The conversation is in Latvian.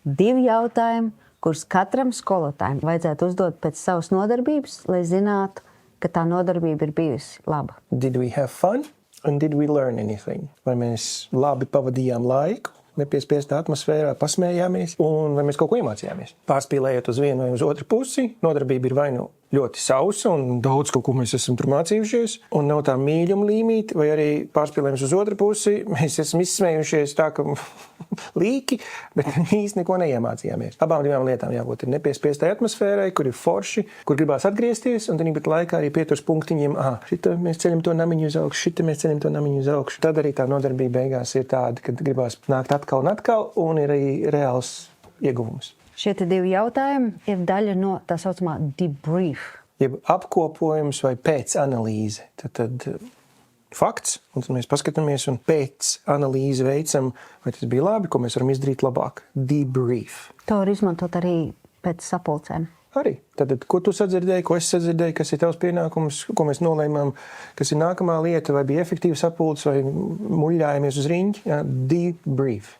2 jautājumi, kurus katram skolotājiem vajadzētu uzdot pēc savas nodarbības, lai zinātu, ka tā nodarbība ir bijusi laba. Did we have fun and did we learn anything? Vai mēs labi pavadījām laiku, nepiespiestā atmosfērā, pasmējāmies, un vai mēs kaut ko iemācījāmies? Pārspīlējot uz vienu vai uz otru pusi, nodarbība ir vai nu ļoti sausa un daudz kaut ko mēs esam tur mācījušies, un nav tā mīļuma līmīti, vai arī pārspīlējums uz otru pusi, mēs esam izsmējušies tā, ka līki, bet īsti neko neiemācījāmies. Abām divām lietām jābūt ir nepiespiestai atmosfērai, kur ir forši, kur gribās atgriezties, un tad laikā arī pieturs punktiņiem, šita mēs ceļam to namiņu uz augšu, šita mēs ceļam to namiņu uz augšu. Tad arī tā nodarbība beigās ir tāda, kad gribās nākt atkal un atkal, un ir arī reāls ieguvums. Šie 2 jautājumi ir daļa no tā saucamā debrief. Jeb apkopojums vai pēcanalīze. Tad fakts, un tad mēs paskatāmies un pēc analīzi veicam, vai tas bija labi, ko mēs varam izdarīt labāk. Debrief. To var izmantot arī pēc sapulcēm. Arī. Tad, ko tu sadzirdēji, ko es sadzirdēju, kas ir tavs pienākums, ko mēs nolēmām, kas ir nākamā lieta, vai bija efektīva sapulce, vai muļļājamies uz riņķi. Debrief.